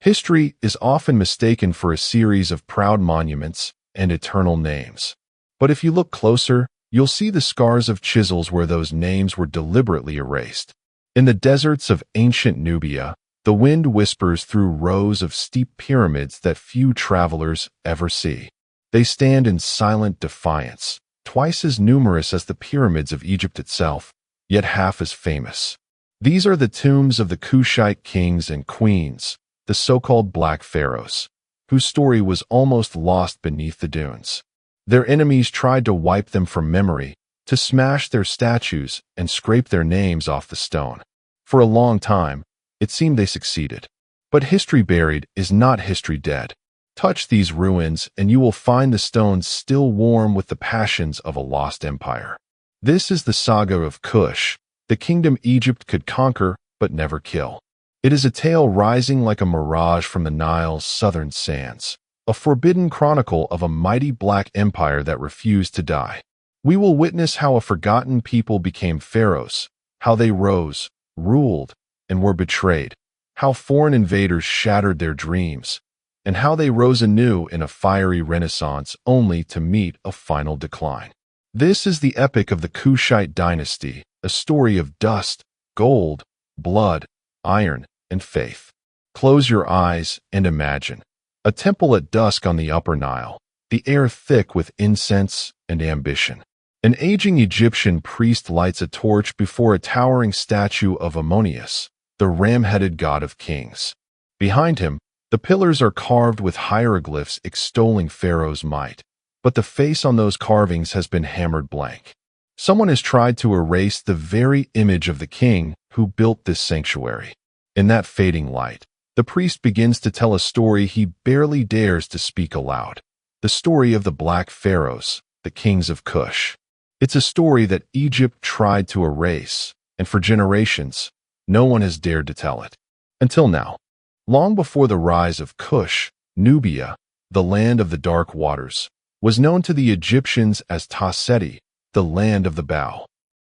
History is often mistaken for a series of proud monuments and eternal names. But if you look closer, you'll see the scars of chisels where those names were deliberately erased. In the deserts of ancient Nubia, the wind whispers through rows of steep pyramids that few travelers ever see. They stand in silent defiance, twice as numerous as the pyramids of Egypt itself, yet half as famous. These are the tombs of the Kushite kings and queens, the so-called Black Pharaohs, whose story was almost lost beneath the dunes. Their enemies tried to wipe them from memory, to smash their statues and scrape their names off the stone. For a long time, it seemed they succeeded. But history buried is not history dead. Touch these ruins and you will find the stones still warm with the passions of a lost empire. This is the saga of Kush, the kingdom Egypt could conquer but never kill. It is a tale rising like a mirage from the Nile's southern sands, a forbidden chronicle of a mighty black empire that refused to die. We will witness how a forgotten people became pharaohs, how they rose, ruled, and were betrayed, how foreign invaders shattered their dreams, and how they rose anew in a fiery renaissance only to meet a final decline. This is the epic of the Kushite dynasty, a story of dust, gold, blood, iron, and faith. Close your eyes and imagine. A temple at dusk on the Upper Nile, the air thick with incense and ambition. An aging Egyptian priest lights a torch before a towering statue of Ammonius, the ram-headed god of kings. Behind him, the pillars are carved with hieroglyphs extolling Pharaoh's might, but the face on those carvings has been hammered blank. Someone has tried to erase the very image of the king who built this sanctuary. In that fading light, the priest begins to tell a story he barely dares to speak aloud. The story of the Black Pharaohs, the kings of Kush. It's a story that Egypt tried to erase, and for generations, no one has dared to tell it. Until now. Long before the rise of Kush, Nubia, the land of the dark waters, was known to the Egyptians as Ta-Seti, the land of the bow.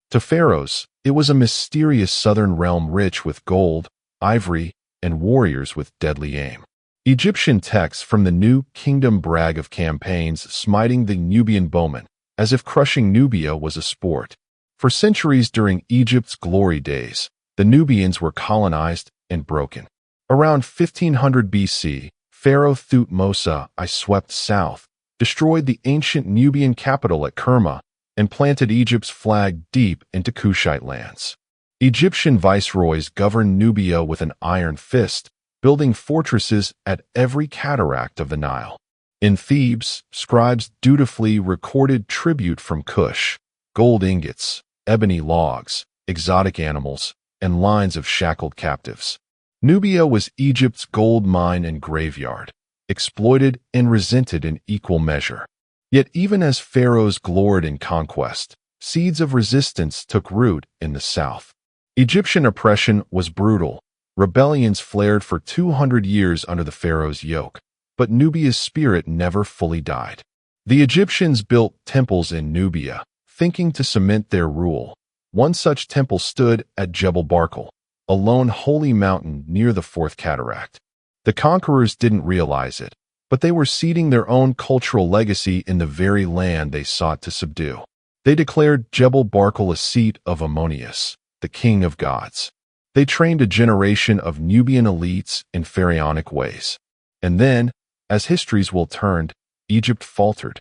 To pharaohs, it was a mysterious southern realm rich with gold, ivory, and warriors with deadly aim. Egyptian texts from the New Kingdom brag of campaigns smiting the Nubian bowmen, as if crushing Nubia was a sport. For centuries during Egypt's glory days, the Nubians were colonized and broken. Around 1500 BC, Pharaoh Thutmose I swept south, destroyed the ancient Nubian capital at Kerma, and planted Egypt's flag deep into Kushite lands. Egyptian viceroys governed Nubia with an iron fist, building fortresses at every cataract of the Nile. In Thebes, scribes dutifully recorded tribute from Kush, gold ingots, ebony logs, exotic animals, and lines of shackled captives. Nubia was Egypt's gold mine and graveyard, exploited and resented in equal measure. Yet even as pharaohs gloried in conquest, seeds of resistance took root in the south. Egyptian oppression was brutal. Rebellions flared for 200 years under the pharaoh's yoke, but Nubia's spirit never fully died. The Egyptians built temples in Nubia, thinking to cement their rule. One such temple stood at Jebel Barkal, a lone holy mountain near the Fourth Cataract. The conquerors didn't realize it, but they were seeding their own cultural legacy in the very land they sought to subdue. They declared Jebel Barkal a seat of Ammonius, the king of gods. They trained a generation of Nubian elites in pharaonic ways. And then, as histories will turn, Egypt faltered.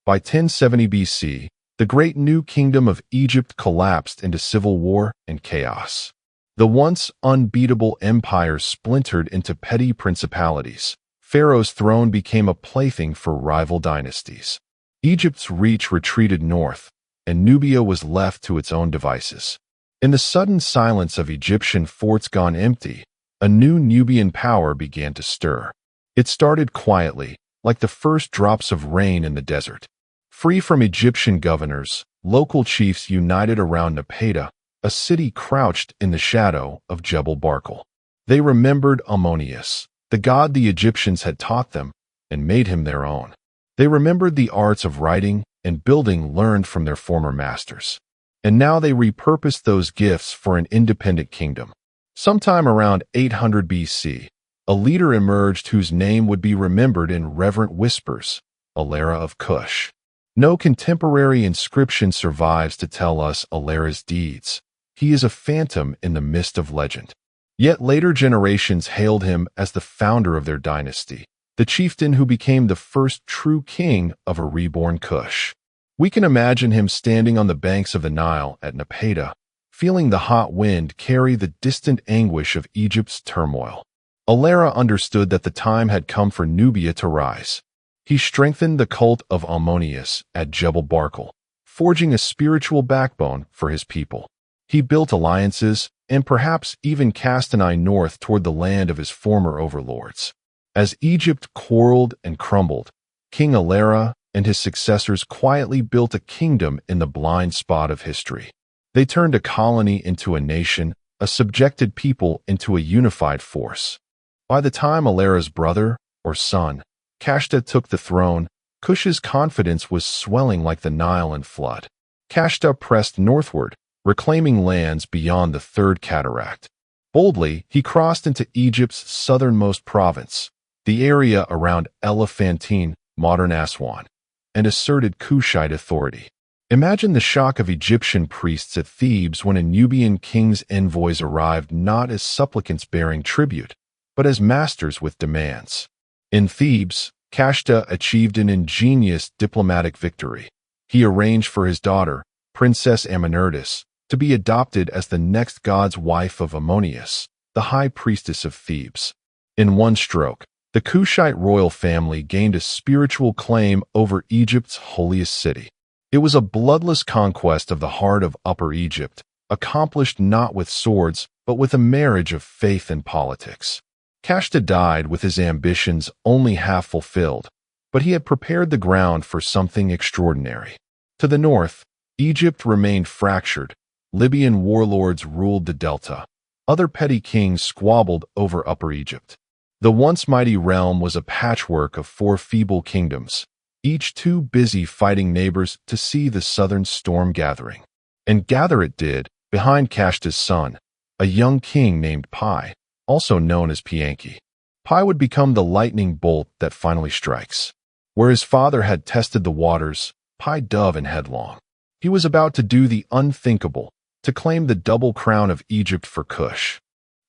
By 1070 BC, the great new kingdom of Egypt collapsed into civil war and chaos. The once unbeatable empire splintered into petty principalities. Pharaoh's throne became a plaything for rival dynasties. Egypt's reach retreated north, and Nubia was left to its own devices. In the sudden silence of Egyptian forts gone empty, a new Nubian power began to stir. It started quietly, like the first drops of rain in the desert. Free from Egyptian governors, local chiefs united around Nubia, a city crouched in the shadow of Jebel Barkal. They remembered Ammonius, the god the Egyptians had taught them, and made him their own. They remembered the arts of writing and building learned from their former masters. And now they repurposed those gifts for an independent kingdom. Sometime around 800 BC, a leader emerged whose name would be remembered in reverent whispers, Alara of Kush. No contemporary inscription survives to tell us Alara's deeds. He is a phantom in the mist of legend. Yet later generations hailed him as the founder of their dynasty, the chieftain who became the first true king of a reborn Kush. We can imagine him standing on the banks of the Nile at Nubia, feeling the hot wind carry the distant anguish of Egypt's turmoil. Alara understood that the time had come for Nubia to rise. He strengthened the cult of Ammonius at Jebel Barkal, forging a spiritual backbone for his people. He built alliances and perhaps even cast an eye north toward the land of his former overlords. As Egypt quarreled and crumbled, King Alara and his successors quietly built a kingdom in the blind spot of history. They turned a colony into a nation, a subjected people into a unified force. By the time Alara's brother, or son, Kashta took the throne, Kush's confidence was swelling like the Nile in flood. Kashta pressed northward, reclaiming lands beyond the Third Cataract. Boldly, he crossed into Egypt's southernmost province, the area around Elephantine, modern Aswan, and asserted Kushite authority. Imagine the shock of Egyptian priests at Thebes when a Nubian king's envoys arrived not as supplicants bearing tribute, but as masters with demands. In Thebes, Kashta achieved an ingenious diplomatic victory. He arranged for his daughter, Princess Amenertis, to be adopted as the next god's wife of Ammonius, the high priestess of Thebes. In one stroke, the Kushite royal family gained a spiritual claim over Egypt's holiest city. It was a bloodless conquest of the heart of Upper Egypt, accomplished not with swords, but with a marriage of faith and politics. Kashta died with his ambitions only half fulfilled, but he had prepared the ground for something extraordinary. To the north, Egypt remained fractured. Libyan warlords ruled the delta. Other petty kings squabbled over Upper Egypt. The once mighty realm was a patchwork of four feeble kingdoms, each too busy fighting neighbors to see the southern storm gathering. And gather it did, behind Kashta's son, a young king named Pi, also known as Pianki. Pi would become the lightning bolt that finally strikes. Where his father had tested the waters, Pi dove in headlong. He was about to do the unthinkable, to claim the double crown of Egypt for Kush.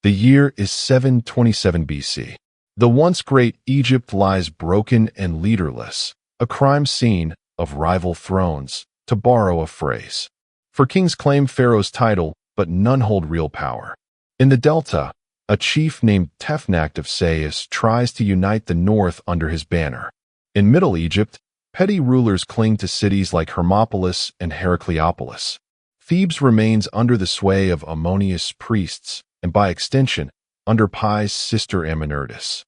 The year is 727 BC. The once great Egypt lies broken and leaderless, a crime scene of rival thrones, to borrow a phrase. For kings claim Pharaoh's title, but none hold real power. In the Delta, a chief named Tefnakt of Sais tries to unite the north under his banner. In Middle Egypt, petty rulers cling to cities like Hermopolis and Heracleopolis. Thebes remains under the sway of Ammonius priests, and by extension, under Pi's sister Amenertis.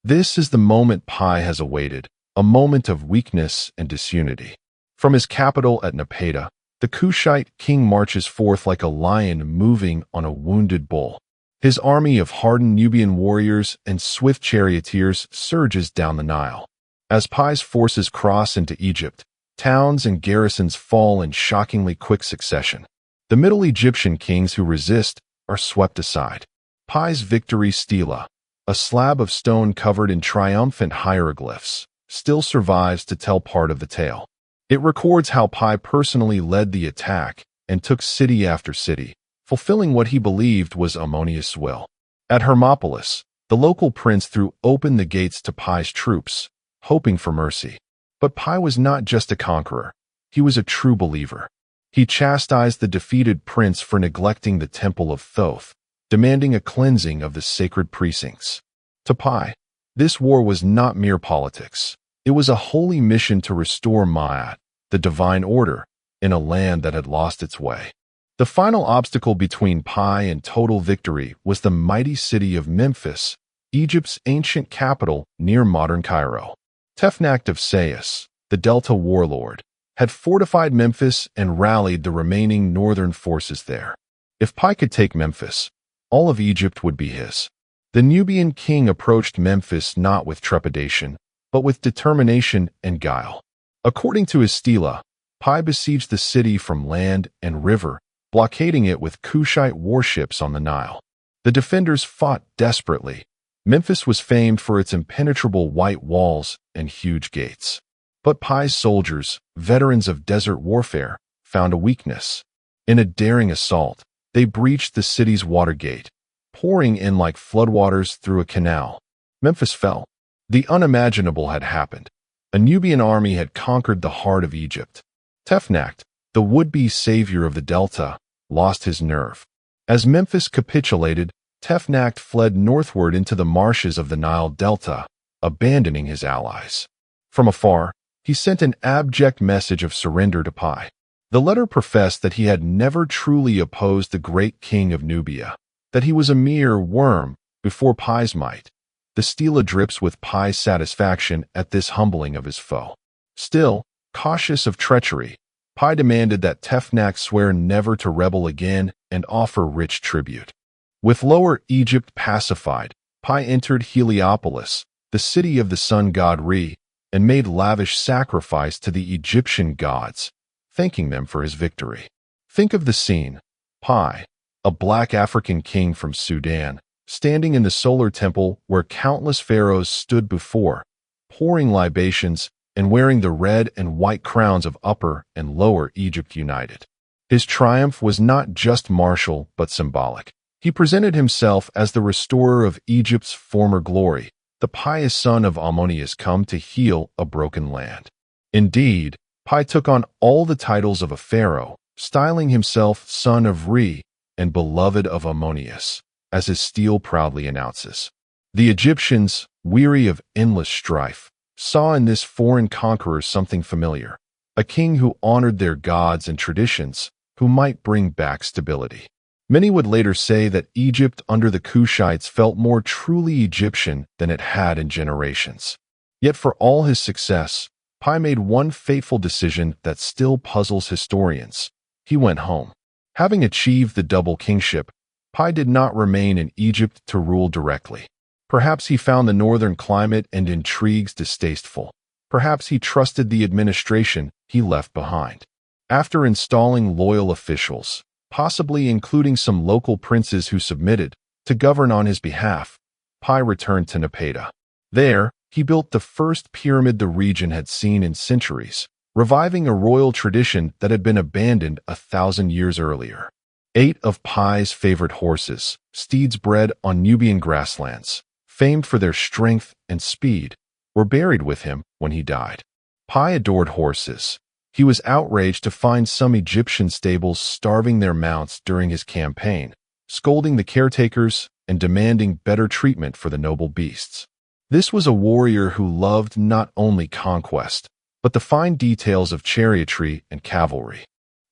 This is the moment Pi has awaited, a moment of weakness and disunity. From his capital at Nubia, the Kushite king marches forth like a lion moving on a wounded bull. His army of hardened Nubian warriors and swift charioteers surges down the Nile. As Pi's forces cross into Egypt, towns and garrisons fall in shockingly quick succession. The Middle Egyptian kings who resist are swept aside. Pi's victory stela, a slab of stone covered in triumphant hieroglyphs, still survives to tell part of the tale. It records how Pi personally led the attack and took city after city, fulfilling what he believed was Ammonius' will. At Hermopolis, the local prince threw open the gates to Pi's troops, hoping for mercy. But Pi was not just a conqueror. He was a true believer. He chastised the defeated prince for neglecting the temple of Thoth, demanding a cleansing of the sacred precincts. To Pi, this war was not mere politics. It was a holy mission to restore Ma'at, the divine order, in a land that had lost its way. The final obstacle between Pi and total victory was the mighty city of Memphis, Egypt's ancient capital near modern Cairo. Tefnakt of Sais, the Delta warlord, had fortified Memphis and rallied the remaining northern forces there. If Pi could take Memphis, all of Egypt would be his. The Nubian king approached Memphis not with trepidation, but with determination and guile. According to his stela, Pi besieged the city from land and river, blockading it with Kushite warships on the Nile. The defenders fought desperately. Memphis was famed for its impenetrable white walls and huge gates. But Pi's soldiers, veterans of desert warfare, found a weakness. In a daring assault, they breached the city's water gate, pouring in like floodwaters through a canal. Memphis fell. The unimaginable had happened. A Nubian army had conquered the heart of Egypt. Tefnakht, the would-be savior of the Delta, lost his nerve. As Memphis capitulated, Tefnakht fled northward into the marshes of the Nile Delta, abandoning his allies. From afar, he sent an abject message of surrender to Pi. The letter professed that he had never truly opposed the great king of Nubia, that he was a mere worm before Pi's might. The stela drips with Pi's satisfaction at this humbling of his foe. Still, cautious of treachery, Pi demanded that Tefnakht swear never to rebel again and offer rich tribute. With Lower Egypt pacified, Pi entered Heliopolis, the city of the sun god Re, and made lavish sacrifice to the Egyptian gods, thanking them for his victory. Think of the scene. Pi, a black African king from Sudan, standing in the solar temple where countless pharaohs stood before, pouring libations and wearing the red and white crowns of Upper and Lower Egypt united. His triumph was not just martial but symbolic. He presented himself as the restorer of Egypt's former glory, the pious son of Ammonius come to heal a broken land. Indeed, Pi took on all the titles of a pharaoh, styling himself son of Re and beloved of Ammonius, as his stele proudly announces. The Egyptians, weary of endless strife, saw in this foreign conqueror something familiar, a king who honored their gods and traditions, who might bring back stability. Many would later say that Egypt under the Kushites felt more truly Egyptian than it had in generations. Yet for all his success, Pi made one fateful decision that still puzzles historians. He went home. Having achieved the double kingship, Pi did not remain in Egypt to rule directly. Perhaps he found the northern climate and intrigues distasteful. Perhaps he trusted the administration he left behind. After installing loyal officials, possibly including some local princes who submitted, to govern on his behalf, Pi returned to Napata. There, he built the first pyramid the region had seen in centuries, reviving a royal tradition that had been abandoned 1,000 years earlier. 8 of Pi's favorite horses, steeds bred on Nubian grasslands, famed for their strength and speed, were buried with him when he died. Pi adored horses. He was outraged to find some Egyptian stables starving their mounts during his campaign, scolding the caretakers and demanding better treatment for the noble beasts. This was a warrior who loved not only conquest, but the fine details of chariotry and cavalry.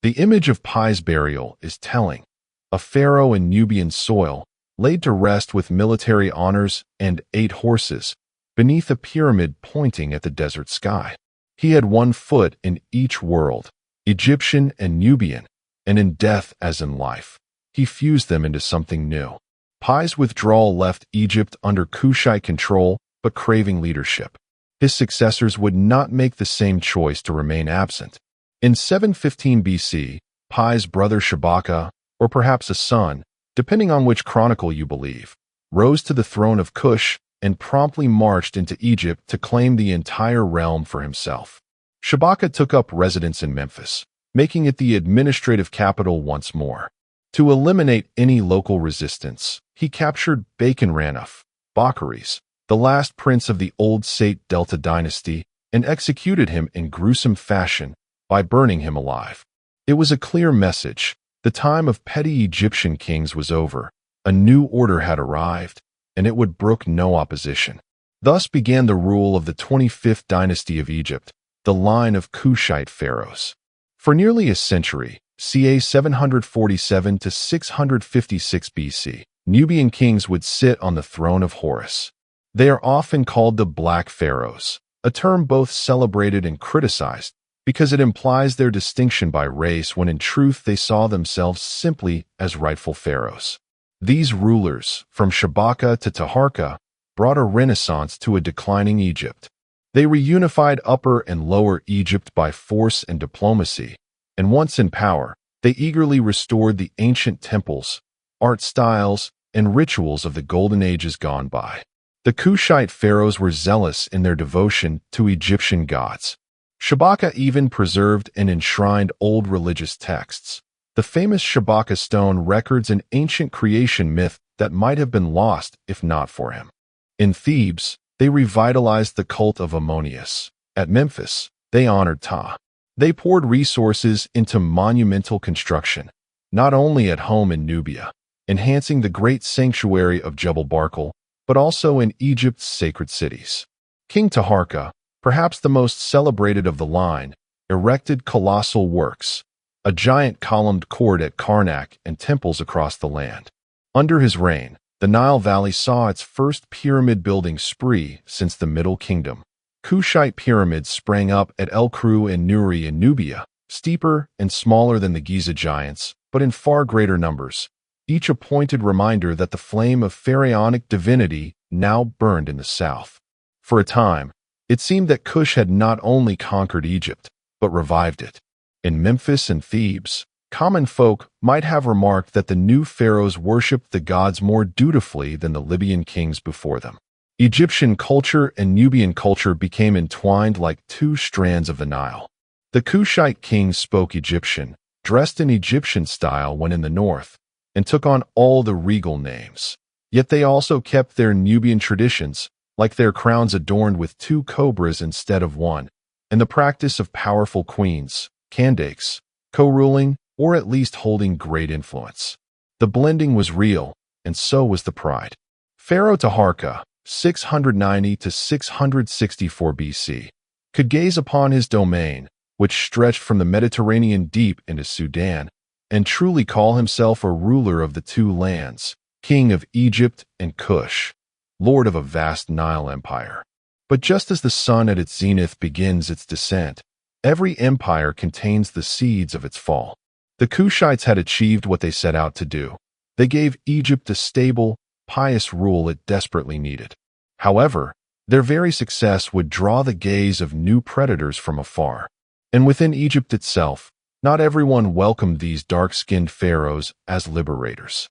The image of Pi's burial is telling. A pharaoh in Nubian soil, laid to rest with military honors and 8 horses, beneath a pyramid pointing at the desert sky. He had one foot in each world, Egyptian and Nubian, and in death as in life, he fused them into something new. Pi's withdrawal left Egypt under Kushite control but craving leadership. His successors would not make the same choice to remain absent. In 715 BC, Pi's brother Shabaka, or perhaps a son, depending on which chronicle you believe, rose to the throne of Kush and promptly marched into Egypt to claim the entire realm for himself. Shabaka took up residence in Memphis, making it the administrative capital once more. To eliminate any local resistance, he captured Bacon Ranuf, Bacchares, the last prince of the Old Sate Delta dynasty, and executed him in gruesome fashion by burning him alive. It was a clear message. The time of petty Egyptian kings was over. A new order had arrived, and it would brook no opposition. Thus began the rule of the 25th dynasty of Egypt, the line of Kushite pharaohs. For nearly a century, ca. 747 to 656 BC, Nubian kings would sit on the throne of Horus. They are often called the Black Pharaohs, a term both celebrated and criticized, because it implies their distinction by race when in truth they saw themselves simply as rightful pharaohs. These rulers, from Shabaka to Taharka, brought a renaissance to a declining Egypt. They reunified Upper and Lower Egypt by force and diplomacy, and once in power, they eagerly restored the ancient temples, art styles, and rituals of the golden ages gone by. The Kushite pharaohs were zealous in their devotion to Egyptian gods. Shabaka even preserved and enshrined old religious texts. The famous Shabaka stone records an ancient creation myth that might have been lost if not for him. In Thebes, they revitalized the cult of Ammonius. At Memphis, they honored Ptah. They poured resources into monumental construction, not only at home in Nubia, enhancing the great sanctuary of Jebel Barkal, but also in Egypt's sacred cities. King Taharka, perhaps the most celebrated of the line, erected colossal works, a giant columned court at Karnak and temples across the land. Under his reign, the Nile Valley saw its first pyramid-building spree since the Middle Kingdom. Kushite pyramids sprang up at El Kru and Nuri in Nubia, steeper and smaller than the Giza giants, but in far greater numbers, each a pointed reminder that the flame of pharaonic divinity now burned in the south. For a time, it seemed that Kush had not only conquered Egypt, but revived it. In Memphis and Thebes, common folk might have remarked that the new pharaohs worshipped the gods more dutifully than the Libyan kings before them. Egyptian culture and Nubian culture became entwined like two strands of the Nile. The Kushite kings spoke Egyptian, dressed in Egyptian style when in the north, and took on all the regal names. Yet they also kept their Nubian traditions, like their crowns adorned with two cobras instead of one, and the practice of powerful queens, kandakes, co-ruling, or at least holding great influence. The blending was real, and so was the pride. Pharaoh Taharka, 690 to 664 BC, could gaze upon his domain, which stretched from the Mediterranean deep into Sudan, and truly call himself a ruler of the two lands, king of Egypt and Kush, lord of a vast Nile empire. But just as the sun at its zenith begins its descent, every empire contains the seeds of its fall. The Kushites had achieved what they set out to do. They gave Egypt a stable, pious rule it desperately needed. However, their very success would draw the gaze of new predators from afar. And within Egypt itself, not everyone welcomed these dark-skinned pharaohs as liberators.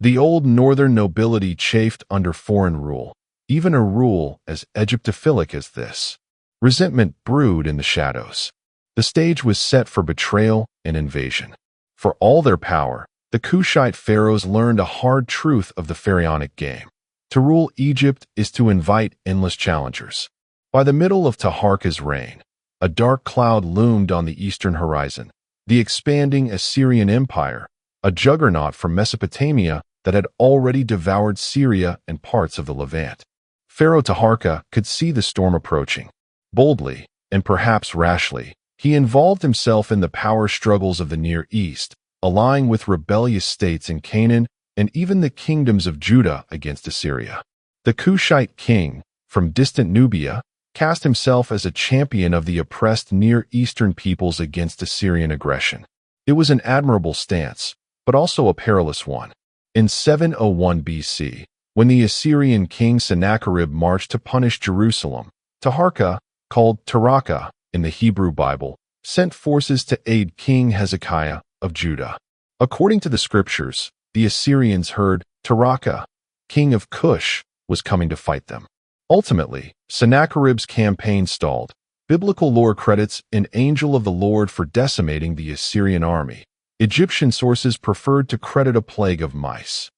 The old northern nobility chafed under foreign rule, even a rule as Egyptophilic as this. Resentment brewed in the shadows. The stage was set for betrayal and invasion. For all their power, the Kushite pharaohs learned a hard truth of the pharaonic game. To rule Egypt is to invite endless challengers. By the middle of Taharka's reign, a dark cloud loomed on the eastern horizon, the expanding Assyrian Empire, a juggernaut from Mesopotamia that had already devoured Syria and parts of the Levant. Pharaoh Taharka could see the storm approaching. Boldly, and perhaps rashly, he involved himself in the power struggles of the Near East, allying with rebellious states in Canaan and even the kingdoms of Judah against Assyria. The Kushite king, from distant Nubia, cast himself as a champion of the oppressed Near Eastern peoples against Assyrian aggression. It was an admirable stance, but also a perilous one. In 701 BC, when the Assyrian king Sennacherib marched to punish Jerusalem, Taharka, called Taraka in the Hebrew Bible, sent forces to aid King Hezekiah of Judah. According to the scriptures, the Assyrians heard Taraka, king of Kush, was coming to fight them. Ultimately, Sennacherib's campaign stalled. Biblical lore credits an angel of the Lord for decimating the Assyrian army. Egyptian sources preferred to credit a plague of mice.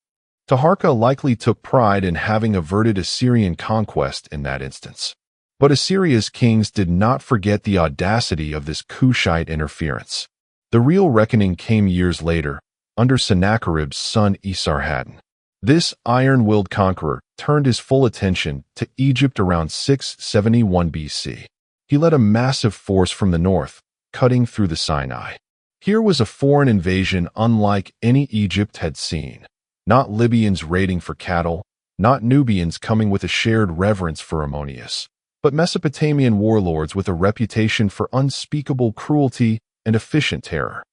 Taharka likely took pride in having averted Assyrian conquest in that instance. But Assyria's kings did not forget the audacity of this Kushite interference. The real reckoning came years later, under Sennacherib's son Esarhaddon. This iron-willed conqueror turned his full attention to Egypt around 671 BC. He led a massive force from the north, cutting through the Sinai. Here was a foreign invasion unlike any Egypt had seen. Not Libyans raiding for cattle, not Nubians coming with a shared reverence for Ammonius, but Mesopotamian warlords with a reputation for unspeakable cruelty and efficient terror.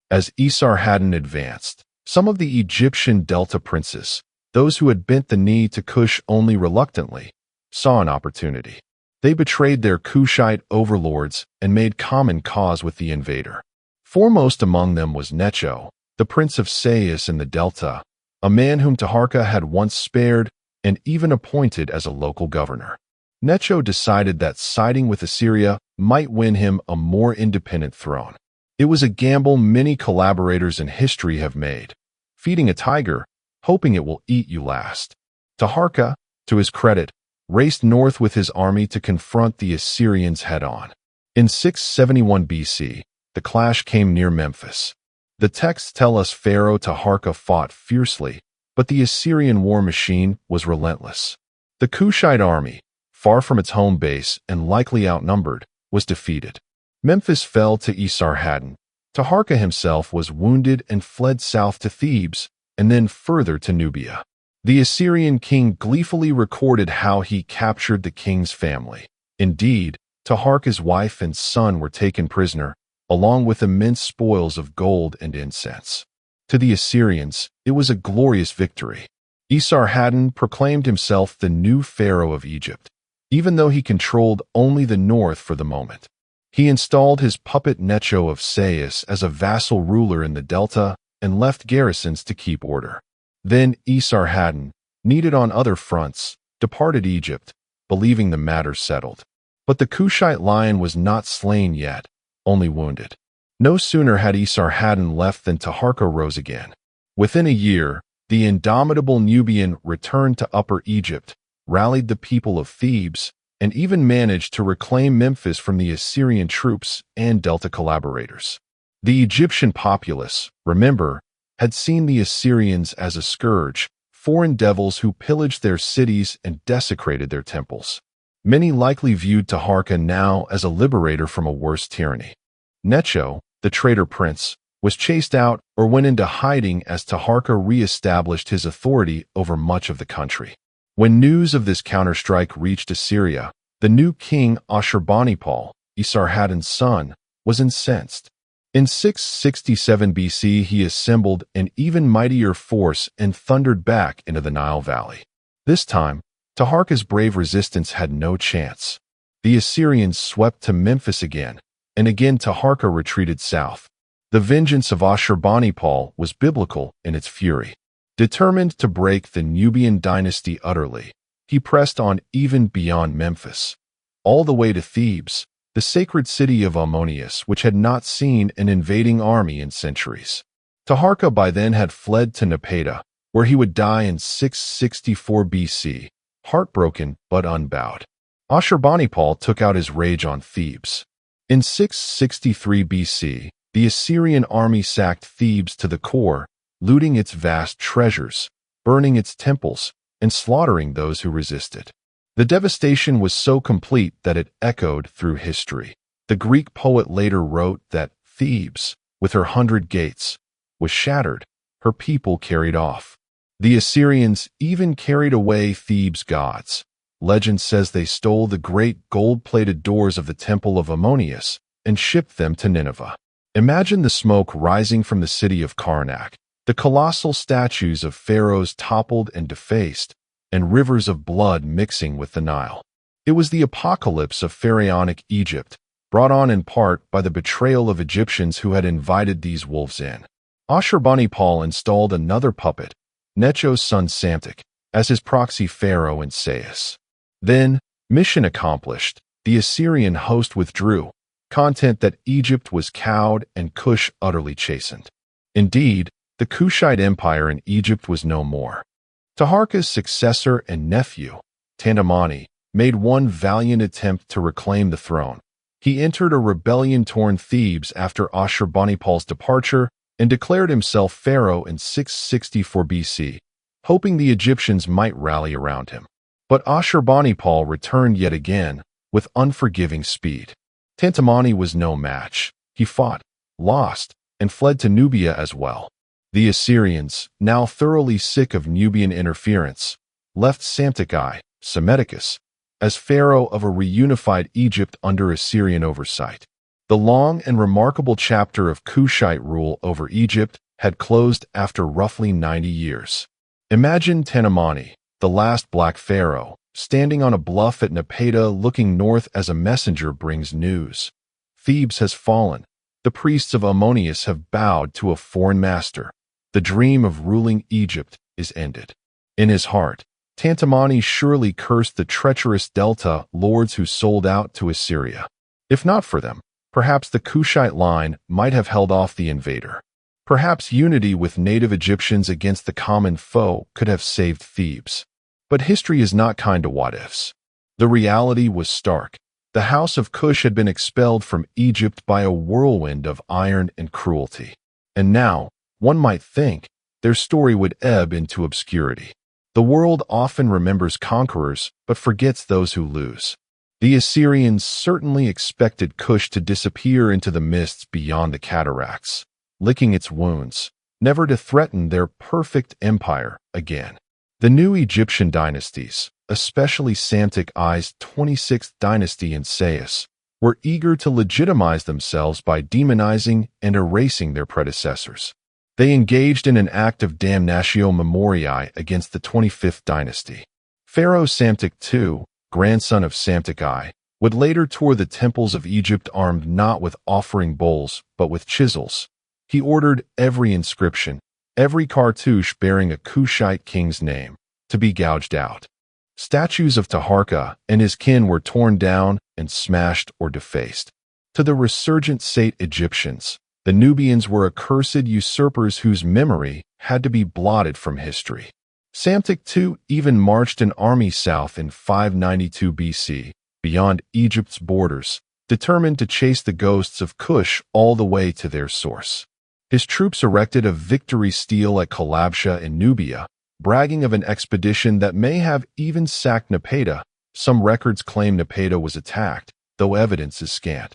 As Esarhaddon advanced, some of the Egyptian Delta princes, those who had bent the knee to Kush only reluctantly, saw an opportunity. They betrayed their Kushite overlords and made common cause with the invader. Foremost among them was Necho, the prince of Sais in the Delta, a man whom Taharqa had once spared and even appointed as a local governor. Necho decided that siding with Assyria might win him a more independent throne. It was a gamble many collaborators in history have made, feeding a tiger, hoping it will eat you last. Taharqa, to his credit, raced north with his army to confront the Assyrians head-on. In 671 BC, the clash came near Memphis. The texts tell us Pharaoh Taharqa fought fiercely, but the Assyrian war machine was relentless. The Kushite army, far from its home base and likely outnumbered, was defeated. Memphis fell to Esarhaddon. Taharqa himself was wounded and fled south to Thebes, and then further to Nubia. The Assyrian king gleefully recorded how he captured the king's family. Indeed, Taharqa's wife and son were taken prisoner, along with immense spoils of gold and incense. To the Assyrians, it was a glorious victory. Esarhaddon proclaimed himself the new pharaoh of Egypt, even though he controlled only the north for the moment. He installed his puppet Necho of Sais as a vassal ruler in the delta and left garrisons to keep order. Then Esarhaddon, needed on other fronts, departed Egypt, believing the matter settled. But the Kushite lion was not slain yet, only wounded. No sooner had Esarhaddon left than Taharqa rose again. Within a year, the indomitable Nubian returned to Upper Egypt, rallied the people of Thebes, and even managed to reclaim Memphis from the Assyrian troops and Delta collaborators. The Egyptian populace, remember, had seen the Assyrians as a scourge, foreign devils who pillaged their cities and desecrated their temples. Many likely viewed Taharqa now as a liberator from a worse tyranny. Necho, the traitor prince, was chased out or went into hiding as Taharqa re-established his authority over much of the country. When news of this counterstrike reached Assyria, the new king Ashurbanipal, Esarhaddon's son, was incensed. In 667 BC, he assembled an even mightier force and thundered back into the Nile Valley. This time, Taharqa's brave resistance had no chance. The Assyrians swept to Memphis again, and again Taharqa retreated south. The vengeance of Ashurbanipal was biblical in its fury. Determined to break the Nubian dynasty utterly, he pressed on even beyond Memphis, all the way to Thebes, the sacred city of Ammonius, which had not seen an invading army in centuries. Taharqa by then had fled to Napata, where he would die in 664 BC, heartbroken but unbowed. Ashurbanipal took out his rage on Thebes. In 663 BC, the Assyrian army sacked Thebes to the core, looting its vast treasures, burning its temples, and slaughtering those who resisted. The devastation was so complete that it echoed through history. The Greek poet later wrote that Thebes, with her 100 gates, was shattered, her people carried off. The Assyrians even carried away Thebes' gods. Legend says they stole the great gold-plated doors of the temple of Ammonius and shipped them to Nineveh. Imagine the smoke rising from the city of Karnak, the colossal statues of pharaohs toppled and defaced, and rivers of blood mixing with the Nile. It was the apocalypse of pharaonic Egypt, brought on in part by the betrayal of Egyptians who had invited these wolves in. Ashurbanipal installed another puppet, Necho's son Psamtik, as his proxy pharaoh in Sais. Then, mission accomplished, the Assyrian host withdrew, content that Egypt was cowed and Kush utterly chastened. Indeed, the Kushite Empire in Egypt was no more. Taharqa's successor and nephew, Tantamani, made one valiant attempt to reclaim the throne. He entered a rebellion-torn Thebes after Ashurbanipal's departure and declared himself pharaoh in 664 BC, hoping the Egyptians might rally around him. But Ashurbanipal returned yet again with unforgiving speed. Tantamani was no match. He fought, lost, and fled to Nubia as well. The Assyrians, now thoroughly sick of Nubian interference, left Psamtik Psammetichus, as pharaoh of a reunified Egypt under Assyrian oversight. The long and remarkable chapter of Kushite rule over Egypt had closed after roughly 90 years. Imagine Tantamani, the last Black Pharaoh, standing on a bluff at Napata looking north as a messenger brings news. Thebes has fallen. The priests of Ammonius have bowed to a foreign master. The dream of ruling Egypt is ended. In his heart, Tantamani surely cursed the treacherous Delta lords who sold out to Assyria. If not for them, perhaps the Kushite line might have held off the invader. Perhaps unity with native Egyptians against the common foe could have saved Thebes. But history is not kind to what-ifs. The reality was stark. The House of Kush had been expelled from Egypt by a whirlwind of iron and cruelty. And now, one might think, their story would ebb into obscurity. The world often remembers conquerors, but forgets those who lose. The Assyrians certainly expected Kush to disappear into the mists beyond the cataracts, licking its wounds, never to threaten their perfect empire again. The new Egyptian dynasties, especially Psamtik I's 26th dynasty in Sais, were eager to legitimize themselves by demonizing and erasing their predecessors. They engaged in an act of damnatio memoriae against the 25th dynasty. Pharaoh Psamtik II, grandson of Psamtik I, would later tour the temples of Egypt armed not with offering bowls but with chisels. He ordered every inscription, every cartouche bearing a Kushite king's name, to be gouged out. Statues of Taharka and his kin were torn down and smashed or defaced. To the resurgent Sate Egyptians, the Nubians were accursed usurpers whose memory had to be blotted from history. Psamtik II even marched an army south in 592 BC, beyond Egypt's borders, determined to chase the ghosts of Kush all the way to their source. His troops erected a victory stele at Kalabsha in Nubia, bragging of an expedition that may have even sacked Napata. Some records claim Napata was attacked, though evidence is scant.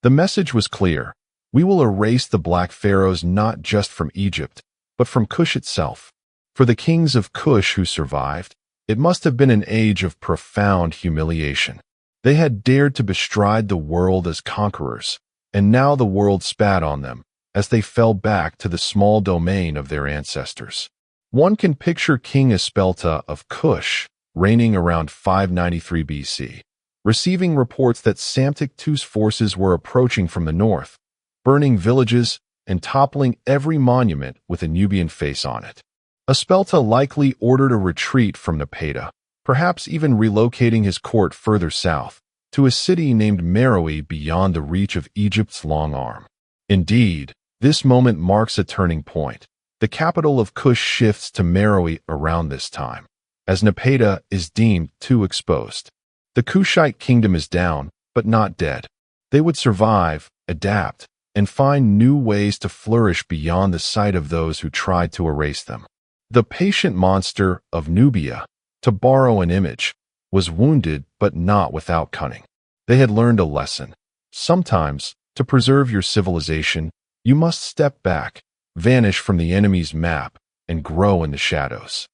The message was clear. We will erase the Black Pharaohs not just from Egypt, but from Kush itself. For the kings of Kush who survived, it must have been an age of profound humiliation. They had dared to bestride the world as conquerors, and now the world spat on them as they fell back to the small domain of their ancestors. One can picture King Espelta of Kush, reigning around 593 BC, receiving reports that Psamtik II's forces were approaching from the north, burning villages and toppling every monument with a Nubian face on it. Espelta likely ordered a retreat from Napata, perhaps even relocating his court further south, to a city named Meroe beyond the reach of Egypt's long arm. Indeed, this moment marks a turning point. The capital of Kush shifts to Meroe around this time, as Napata is deemed too exposed. The Kushite kingdom is down, but not dead. They would survive, adapt, and find new ways to flourish beyond the sight of those who tried to erase them. The patient monster of Nubia, to borrow an image, was wounded but not without cunning. They had learned a lesson. Sometimes, to preserve your civilization, you must step back, vanish from the enemy's map, and grow in the shadows.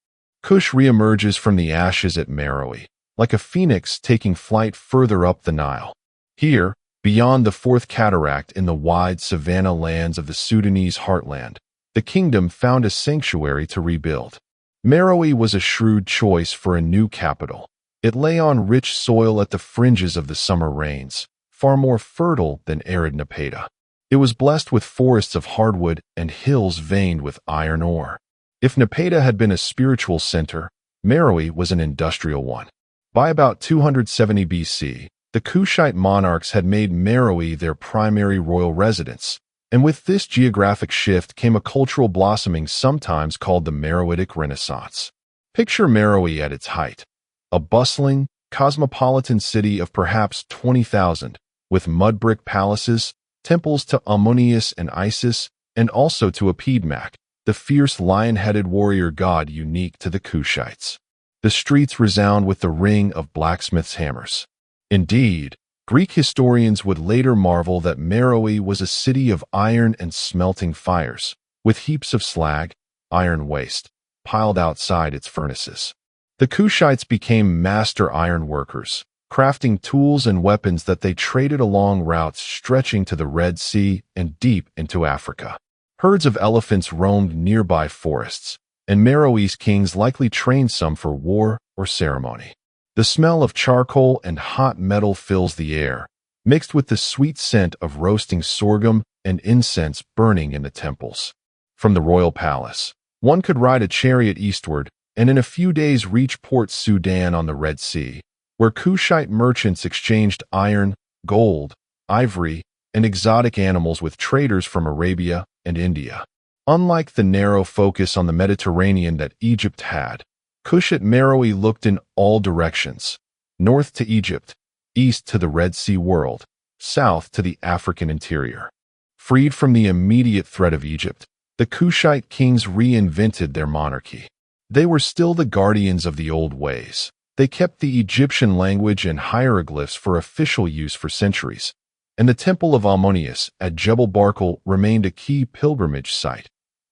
Kush reemerges from the ashes at Meroe, like a phoenix taking flight further up the Nile. Here, beyond the fourth cataract in the wide savanna lands of the Sudanese heartland, the kingdom found a sanctuary to rebuild. Meroe was a shrewd choice for a new capital. It lay on rich soil at the fringes of the summer rains, far more fertile than arid Napata. It was blessed with forests of hardwood and hills veined with iron ore. If Napata had been a spiritual center, Meroe was an industrial one. By about 270 BC, the Kushite monarchs had made Meroe their primary royal residence, and with this geographic shift came a cultural blossoming sometimes called the Meroitic Renaissance. Picture Meroe at its height, a bustling, cosmopolitan city of perhaps 20,000, with mud brick palaces, temples to Ammonius and Isis, and also to Apidmak, the fierce lion-headed warrior god unique to the Kushites. The streets resound with the ring of blacksmiths' hammers. Indeed, Greek historians would later marvel that Meroe was a city of iron and smelting fires, with heaps of slag, iron waste, piled outside its furnaces. The Kushites became master iron workers, crafting tools and weapons that they traded along routes stretching to the Red Sea and deep into Africa. Herds of elephants roamed nearby forests, and Meroe's kings likely trained some for war or ceremony. The smell of charcoal and hot metal fills the air, mixed with the sweet scent of roasting sorghum and incense burning in the temples. From the royal palace, One could ride a chariot eastward and in a few days reach Port Sudan on the Red Sea, where Kushite merchants exchanged iron, gold, ivory, and exotic animals with traders from Arabia and India. Unlike the narrow focus on the Mediterranean that Egypt had, Kush at Meroe looked in all directions, north to Egypt, east to the Red Sea world, south to the African interior. Freed from the immediate threat of Egypt, the Kushite kings reinvented their monarchy. They were still the guardians of the old ways. They kept the Egyptian language and hieroglyphs for official use for centuries, and the Temple of Ammonius at Jebel Barkal remained a key pilgrimage site.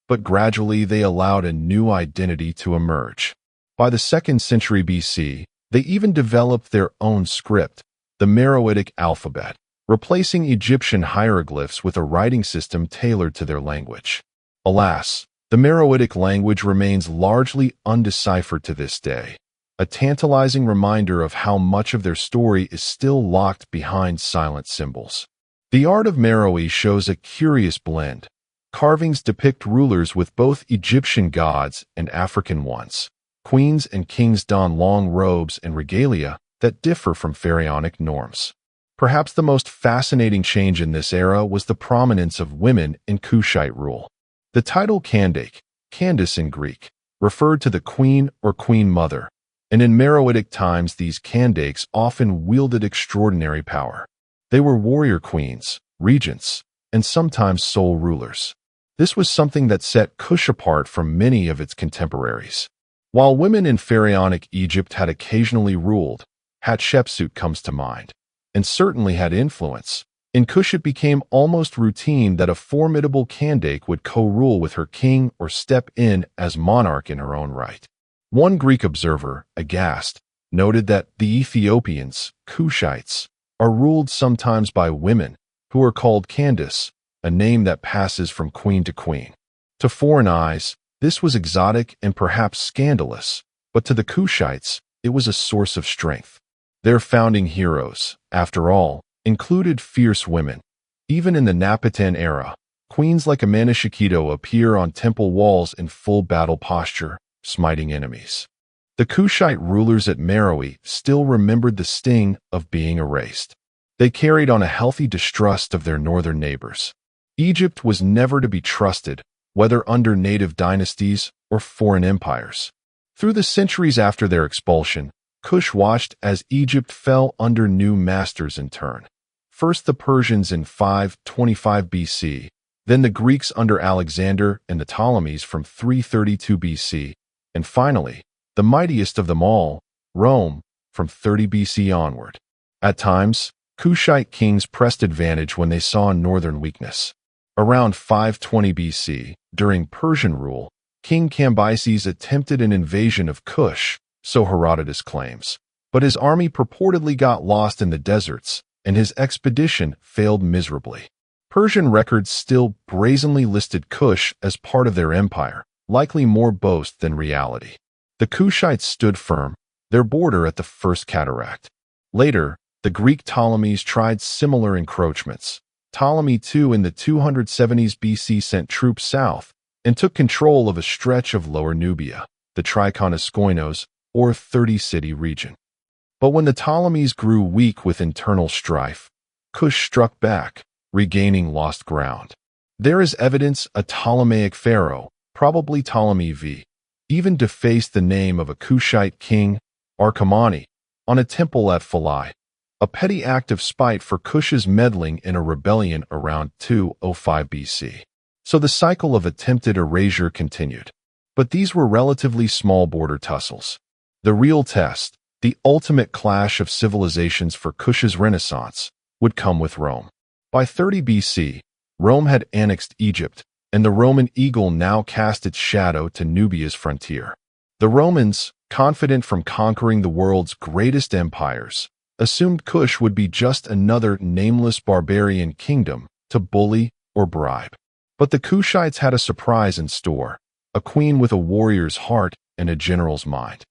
But gradually they allowed a new identity to emerge. By the 2nd century BC, they even developed their own script, the Meroitic alphabet, replacing Egyptian hieroglyphs with a writing system tailored to their language. Alas, the Meroitic language remains largely undeciphered to this day, a tantalizing reminder of how much of their story is still locked behind silent symbols. The art of Meroe shows a curious blend. Carvings depict rulers with both Egyptian gods and African ones. Queens and kings don long robes and regalia that differ from pharaonic norms. Perhaps the most fascinating change in this era was the prominence of women in Kushite rule. The title Kandake, Candace in Greek, referred to the queen or queen mother, and in Meroitic times these Kandakes often wielded extraordinary power. They were warrior queens, regents, and sometimes sole rulers. This was something that set Kush apart from many of its contemporaries. While women in pharaonic Egypt had occasionally ruled, Hatshepsut comes to mind, and certainly had influence. In Kush it became almost routine that a formidable Kandake would co-rule with her king or step in as monarch in her own right. One Greek observer, aghast, noted that the Ethiopians, Kushites, are ruled sometimes by women, who are called Candace, a name that passes from queen to queen. To foreign eyes, this was exotic and perhaps scandalous, but to the Kushites, it was a source of strength. Their founding heroes, after all, included fierce women. Even in the Napatan era, queens like Amanishakheto appear on temple walls in full battle posture, smiting enemies. The Kushite rulers at Meroe still remembered the sting of being erased. They carried on a healthy distrust of their northern neighbors. Egypt was never to be trusted, whether under native dynasties or foreign empires. Through the centuries after their expulsion, Kush watched as Egypt fell under new masters in turn. First the Persians in 525 BC, then the Greeks under Alexander and the Ptolemies from 332 BC, and finally, the mightiest of them all, Rome, from 30 BC onward. At times, Kushite kings pressed advantage when they saw northern weakness. Around 520 BC, during Persian rule, King Cambyses attempted an invasion of Kush, so Herodotus claims, but his army purportedly got lost in the deserts, and his expedition failed miserably. Persian records still brazenly listed Kush as part of their empire, likely more boast than reality. The Kushites stood firm, their border at the First Cataract. Later, the Greek Ptolemies tried similar encroachments. Ptolemy II in the 270s BC sent troops south and took control of a stretch of Lower Nubia, the Trikonioskoinos, or 30-city region. But when the Ptolemies grew weak with internal strife, Kush struck back, regaining lost ground. There is evidence a Ptolemaic pharaoh, probably Ptolemy V, even defaced the name of a Kushite king, Arkamani, on a temple at Philae, a petty act of spite for Kush's meddling in a rebellion around 205 BC. So the cycle of attempted erasure continued. But these were relatively small border tussles. The real test, the ultimate clash of civilizations for Kush's renaissance, would come with Rome. By 30 BC, Rome had annexed Egypt, and the Roman eagle now cast its shadow to Nubia's frontier. The Romans, confident from conquering the world's greatest empires, assumed Kush would be just another nameless barbarian kingdom to bully or bribe. But the Kushites had a surprise in store, a queen with a warrior's heart and a general's mind.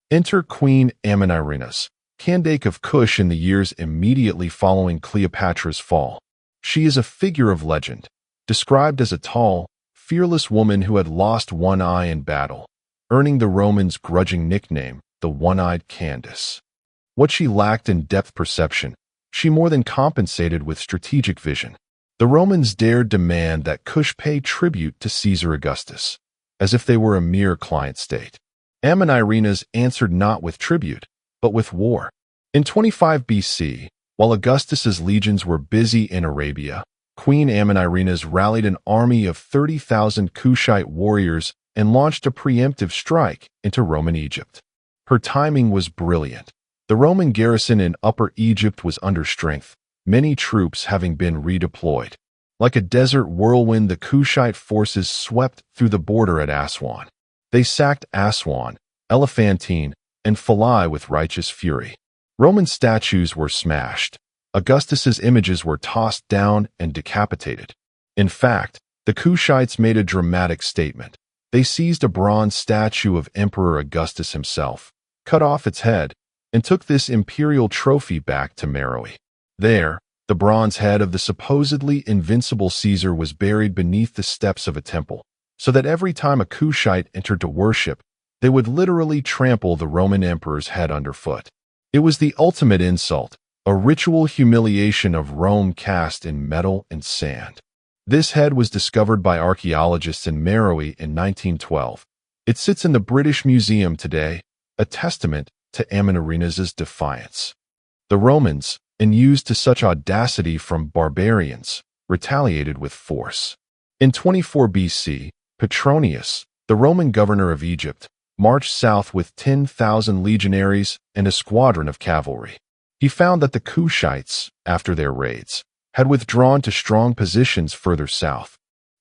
Enter Queen Amanirenas, Kandake of Kush in the years immediately following Cleopatra's fall. She is a figure of legend, described as a tall, fearless woman who had lost one eye in battle, earning the Romans' grudging nickname, the One-Eyed Candace. What she lacked in depth perception, she more than compensated with strategic vision. The Romans dared demand that Kush pay tribute to Caesar Augustus, as if they were a mere client state. Ammonirinas answered not with tribute, but with war. In 25 BC, while Augustus's legions were busy in Arabia, Queen Ammonirinas rallied an army of 30,000 Kushite warriors and launched a preemptive strike into Roman Egypt. Her timing was brilliant. The Roman garrison in Upper Egypt was under strength, many troops having been redeployed. Like a desert whirlwind, the Kushite forces swept through the border at Aswan. They sacked Aswan, Elephantine, and Philai with righteous fury. Roman statues were smashed. Augustus's images were tossed down and decapitated. In fact, the Kushites made a dramatic statement. They seized a bronze statue of Emperor Augustus himself, cut off its head, and took this imperial trophy back to Meroe. There, the bronze head of the supposedly invincible Caesar was buried beneath the steps of a temple, so that every time a Kushite entered to worship, they would literally trample the Roman emperor's head underfoot. It was the ultimate insult, a ritual humiliation of Rome cast in metal and sand. This head was discovered by archaeologists in Meroe in 1912. It sits in the British Museum today, a testament to Ammonirinas' defiance. The Romans, unused to such audacity from barbarians, retaliated with force. In 24 BC, Petronius, the Roman governor of Egypt, marched south with 10,000 legionaries and a squadron of cavalry. He found that the Kushites, after their raids, had withdrawn to strong positions further south.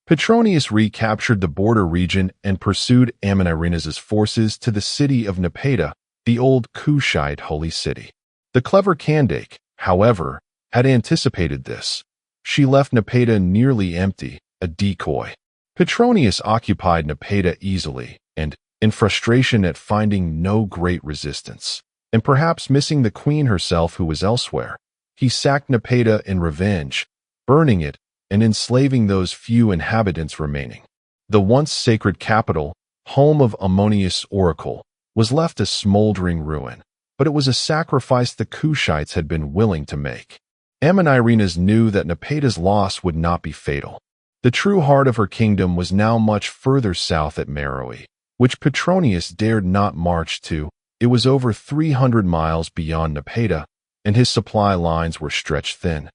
Petronius recaptured the border region and pursued Ammonirinas' forces to the city of Napata, the old Kushite holy city. The clever Candace, however, had anticipated this. She left Napata nearly empty, a decoy. Petronius occupied Napata easily, and, in frustration at finding no great resistance, and perhaps missing the queen herself who was elsewhere, he sacked Napata in revenge, burning it and enslaving those few inhabitants remaining. The once sacred capital, home of Ammonius' oracle, was left a smoldering ruin, but it was a sacrifice the Kushites had been willing to make. Ammonirinas knew that Napata's loss would not be fatal. The true heart of her kingdom was now much further south at Meroe, which Petronius dared not march to. It was over 300 miles beyond Napata, and his supply lines were stretched thin.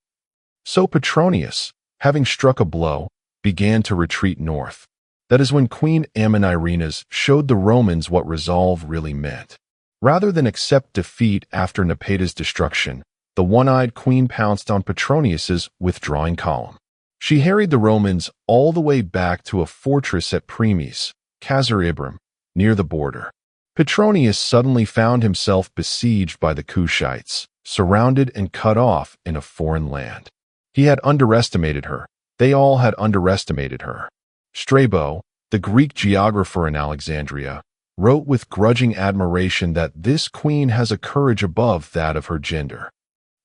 So Petronius, having struck a blow, began to retreat north. That is when Queen Ammonirinas showed the Romans what resolve really meant. Rather than accept defeat after Napata's destruction, the one-eyed queen pounced on Petronius's withdrawing column. She harried the Romans all the way back to a fortress at Premes, Khazar Ibrim, near the border. Petronius suddenly found himself besieged by the Kushites, surrounded and cut off in a foreign land. He had underestimated her. They all had underestimated her. Strabo, the Greek geographer in Alexandria, wrote with grudging admiration that this queen has a courage above that of her gender.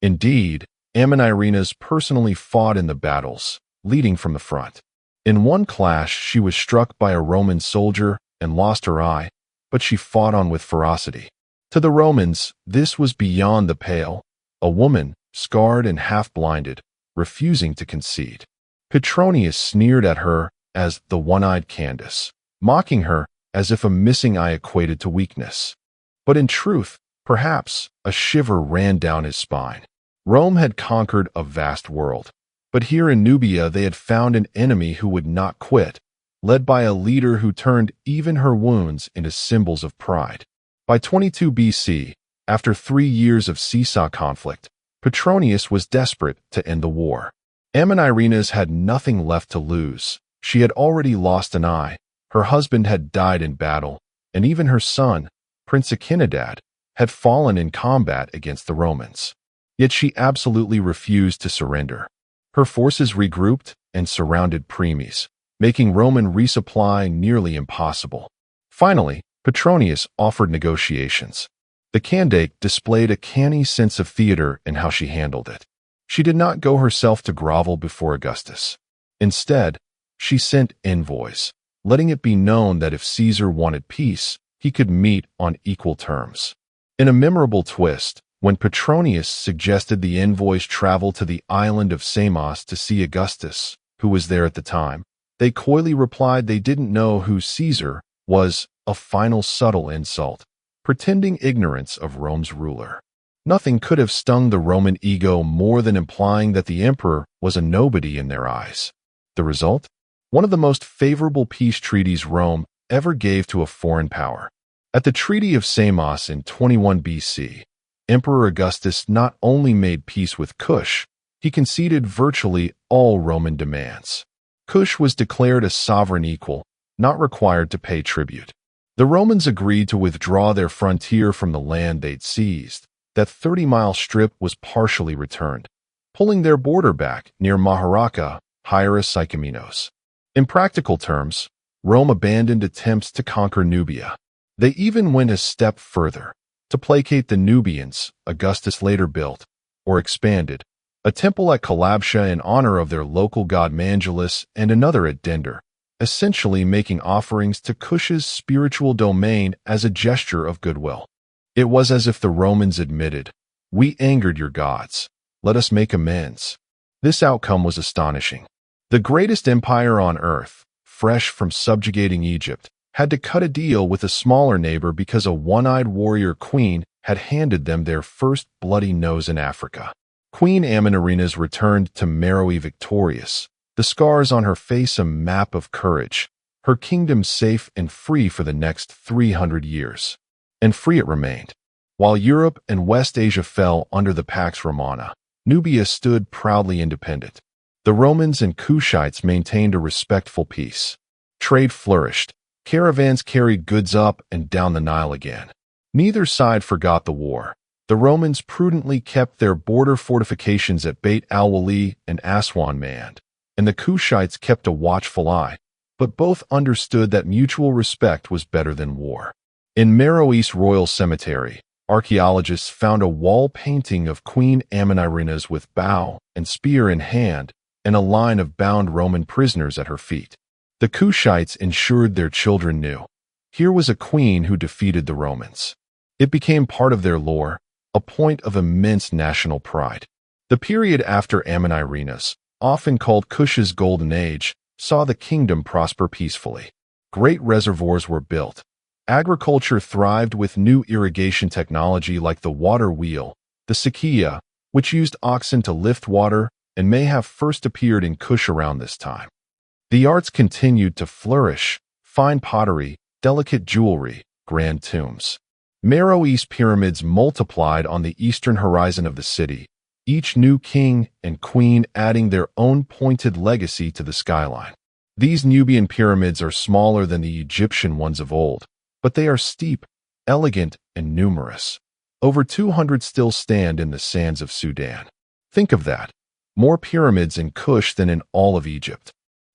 Indeed, Ammonirinas personally fought in the battles, leading from the front. In one clash, she was struck by a Roman soldier and lost her eye, but she fought on with ferocity. To the Romans, this was beyond the pale, a woman, scarred and half-blinded, refusing to concede. Petronius sneered at her as the one-eyed Candace, mocking her as if a missing eye equated to weakness. But in truth, perhaps, a shiver ran down his spine. Rome had conquered a vast world, but here in Nubia they had found an enemy who would not quit, led by a leader who turned even her wounds into symbols of pride. By 22 BC, after 3 years of seesaw conflict, Petronius was desperate to end the war. Ammonirinas had nothing left to lose. She had already lost an eye, her husband had died in battle, and even her son, Prince Akinadad, had fallen in combat against the Romans. Yet she absolutely refused to surrender. Her forces regrouped and surrounded Premes, making Roman resupply nearly impossible. Finally, Petronius offered negotiations. The Candace displayed a canny sense of theater in how she handled it. She did not go herself to grovel before Augustus. Instead, She sent envoys, letting it be known that if Caesar wanted peace, he could meet on equal terms. In a memorable twist, when Petronius suggested the envoys travel to the island of Samos to see Augustus, who was there at the time, they coyly replied they didn't know who Caesar was, a final subtle insult, pretending ignorance of Rome's ruler. Nothing could have stung the Roman ego more than implying that the emperor was a nobody in their eyes. The result? One of the most favorable peace treaties Rome ever gave to a foreign power. At the Treaty of Samos in 21 BC, Emperor Augustus not only made peace with Kush, he conceded virtually all Roman demands. Kush was declared a sovereign equal, not required to pay tribute. The Romans agreed to withdraw their frontier from the land they'd seized. That 30-mile strip was partially returned, pulling their border back near Maharaca, Hieros. In practical terms, Rome abandoned attempts to conquer Nubia. They even went a step further. To placate the Nubians, Augustus later built, or expanded, a temple at Calabsha in honor of their local god Mangelus and another at Dender, essentially making offerings to Kush's spiritual domain as a gesture of goodwill. It was as if the Romans admitted, "We angered your gods. Let us make amends." This outcome was astonishing. The greatest empire on earth, fresh from subjugating Egypt, had to cut a deal with a smaller neighbor because a one-eyed warrior queen had handed them their first bloody nose in Africa. Queen Amenarina's returned to Meroe victorious, the scars on her face a map of courage, her kingdom safe and free for the next 300 years. And free it remained. While Europe and West Asia fell under the Pax Romana, Nubia stood proudly independent. The Romans and Kushites maintained a respectful peace. Trade flourished. Caravans carried goods up and down the Nile again. Neither side forgot the war. The Romans prudently kept their border fortifications at Beit al-Wali and Aswan manned, and the Kushites kept a watchful eye, but both understood that mutual respect was better than war. In Meroe's royal cemetery, archaeologists found a wall painting of Queen Amenarina's with bow and spear in hand and a line of bound Roman prisoners at her feet. The Kushites ensured their children knew. Here was a queen who defeated the Romans. It became part of their lore, a point of immense national pride. The period after Amenarina's, often called Kush's Golden Age, saw the kingdom prosper peacefully. Great reservoirs were built. Agriculture thrived with new irrigation technology like the water wheel, the Sakia, which used oxen to lift water and may have first appeared in Kush around this time. The arts continued to flourish, fine pottery, delicate jewelry, grand tombs. Meroe's pyramids multiplied on the eastern horizon of the city, each new king and queen adding their own pointed legacy to the skyline. These Nubian pyramids are smaller than the Egyptian ones of old, but they are steep, elegant, and numerous. Over 200 still stand in the sands of Sudan. Think of that. More pyramids in Kush than in all of Egypt.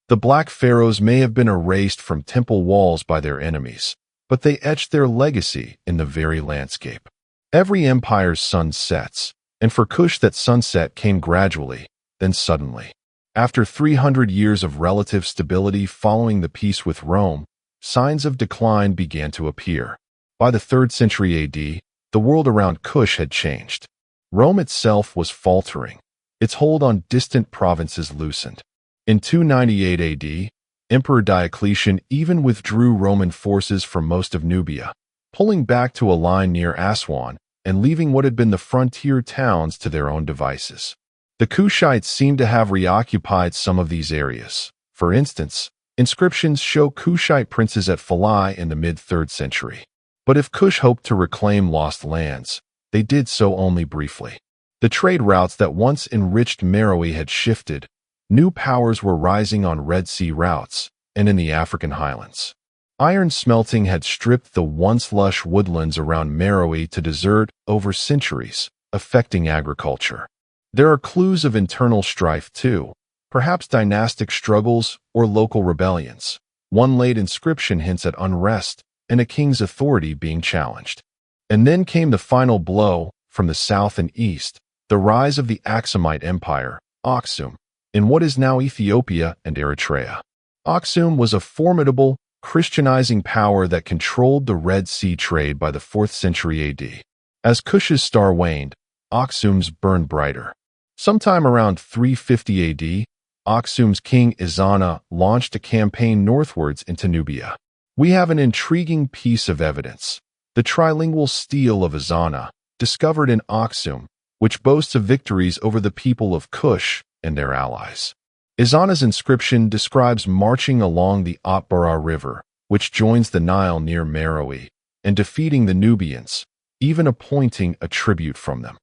The Black Pharaohs may have been erased from temple walls by their enemies, but they etched their legacy in the very landscape. Every empire's sun sets, and for Kush that sunset came gradually, then suddenly. After 300 years of relative stability following the peace with Rome, signs of decline began to appear. By the 3rd century AD, the world around Kush had changed. Rome itself was faltering, its hold on distant provinces loosened. In 298 AD, Emperor Diocletian even withdrew Roman forces from most of Nubia, pulling back to a line near Aswan and leaving what had been the frontier towns to their own devices. The Kushites seem to have reoccupied some of these areas. For instance, inscriptions show Kushite princes at Philae in the mid-3rd century. But if Kush hoped to reclaim lost lands, they did so only briefly. The trade routes that once enriched Meroe had shifted. New powers were rising on Red Sea routes and in the African highlands. Iron smelting had stripped the once lush woodlands around Meroe to desert over centuries, affecting agriculture. There are clues of internal strife too, perhaps dynastic struggles or local rebellions. One late inscription hints at unrest and a king's authority being challenged. And then came the final blow from the south and east, the rise of the Aksumite Empire, Aksum, in what is now Ethiopia and Eritrea. Aksum was a formidable, Christianizing power that controlled the Red Sea trade by the 4th century AD. As Kush's star waned, Aksum's burned brighter. Sometime around 350 AD, Aksum's king Izana launched a campaign northwards into Nubia. We have an intriguing piece of evidence: the trilingual stele of Izana, discovered in Aksum, which boasts of victories over the people of Kush and their allies. Izana's inscription describes marching along the Atbara River, which joins the Nile near Meroe, and defeating the Nubians, even appointing a tribute from them.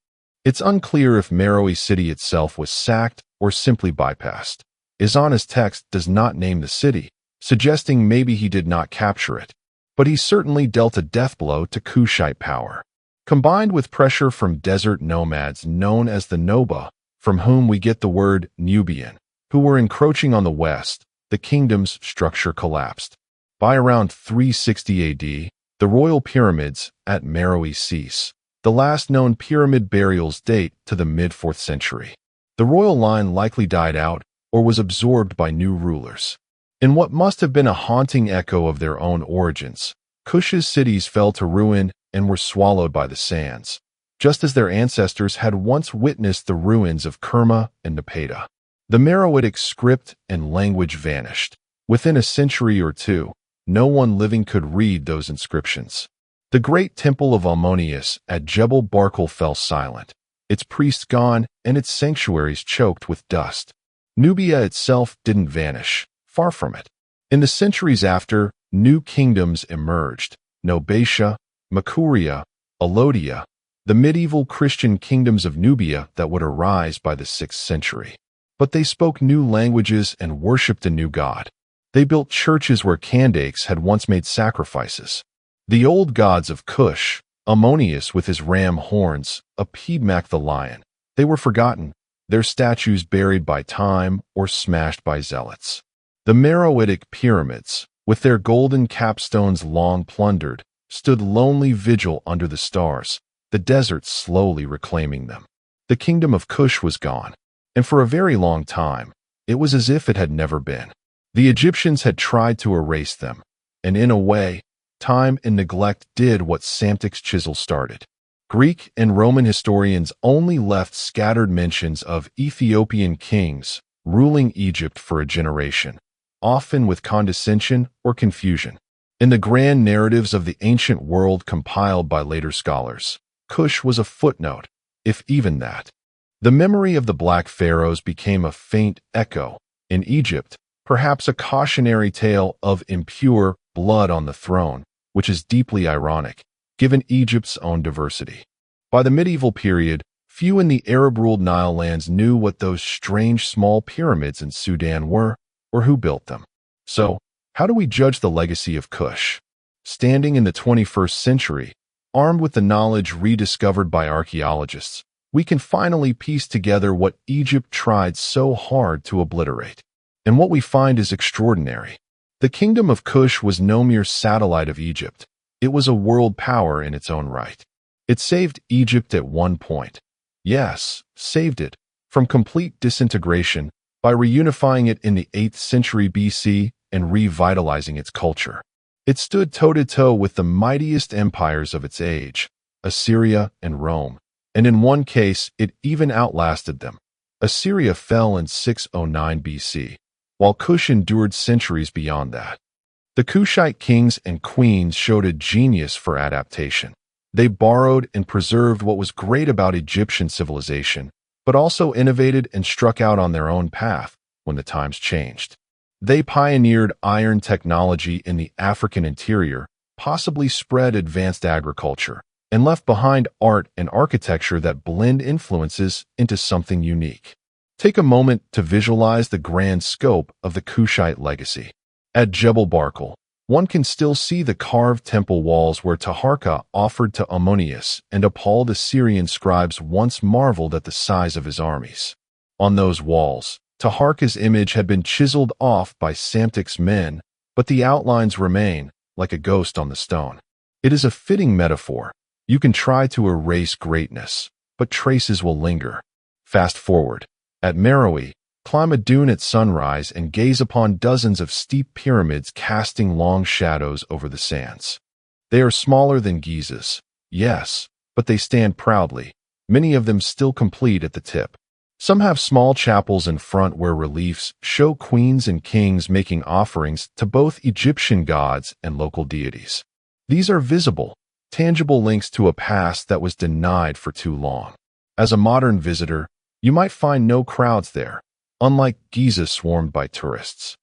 It's unclear if Meroe city itself was sacked or simply bypassed. Izana's text does not name the city, suggesting maybe he did not capture it, but he certainly dealt a death blow to Kushite power. Combined with pressure from desert nomads known as the Noba, from whom we get the word Nubian, who were encroaching on the west, the kingdom's structure collapsed. By around 360 AD, the royal pyramids at Meroe cease. The last known pyramid burials date to the mid-4th century. The royal line likely died out or was absorbed by new rulers. In what must have been a haunting echo of their own origins, Kush's cities fell to ruin and were swallowed by the sands, just as their ancestors had once witnessed the ruins of Kerma and Napata. The Meroitic script and language vanished. Within a century or two, no one living could read those inscriptions. The great temple of Ammonius at Jebel Barkal fell silent, its priests gone and its sanctuaries choked with dust. Nubia itself didn't vanish, far from it. In the centuries after, new kingdoms emerged: Nobatia, Makuria, Alodia, the medieval Christian kingdoms of Nubia that would arise by the 6th century. But they spoke new languages and worshipped a new god. They built churches where Kandakes had once made sacrifices. The old gods of Kush, Ammonius with his ram horns, Piedmak the lion, they were forgotten, their statues buried by time or smashed by zealots. The Meroitic pyramids, with their golden capstones long plundered, stood lonely vigil under the stars, the desert slowly reclaiming them. The kingdom of Kush was gone, and for a very long time, it was as if it had never been. The Egyptians had tried to erase them, and in a way, time and neglect did what Psamtik's chisel started. Greek and Roman historians only left scattered mentions of Ethiopian kings ruling Egypt for a generation, often with condescension or confusion. In the grand narratives of the ancient world compiled by later scholars, Kush was a footnote, if even that. The memory of the Black Pharaohs became a faint echo. In Egypt, perhaps a cautionary tale of impure blood on the throne, which is deeply ironic, given Egypt's own diversity. By the medieval period, few in the Arab-ruled Nile lands knew what those strange small pyramids in Sudan were, or who built them. So, how do we judge the legacy of Kush? Standing in the 21st century, armed with the knowledge rediscovered by archaeologists, we can finally piece together what Egypt tried so hard to obliterate. And what we find is extraordinary. The Kingdom of Kush was no mere satellite of Egypt. It was a world power in its own right. It saved Egypt at one point. Yes, saved it from complete disintegration by reunifying it in the 8th century BC and revitalizing its culture. It stood toe-to-toe with the mightiest empires of its age, Assyria and Rome, and in one case it even outlasted them. Assyria fell in 609 BC, while Kush endured centuries beyond that. The Kushite kings and queens showed a genius for adaptation. They borrowed and preserved what was great about Egyptian civilization, but also innovated and struck out on their own path when the times changed. They pioneered iron technology in the African interior, possibly spread advanced agriculture, and left behind art and architecture that blend influences into something unique. Take a moment to visualize the grand scope of the Kushite legacy. At Jebel Barkal, one can still see the carved temple walls where Taharka offered to Ammonius and appalled Assyrian scribes once marveled at the size of his armies. On those walls, Taharka's image had been chiseled off by Psamtik's men, but the outlines remain, like a ghost on the stone. It is a fitting metaphor. You can try to erase greatness, but traces will linger. Fast forward. At Meroe, Climb a dune at sunrise and gaze upon dozens of steep pyramids casting long shadows over the sands. They are smaller than Giza's, yes, but they stand proudly, many of them still complete at the tip. Some have small chapels in front where reliefs show queens and kings making offerings to both Egyptian gods and local deities. These are visible, tangible links to a past that was denied for too long. As a modern visitor, you might find no crowds there, unlike Giza swarmed by tourists.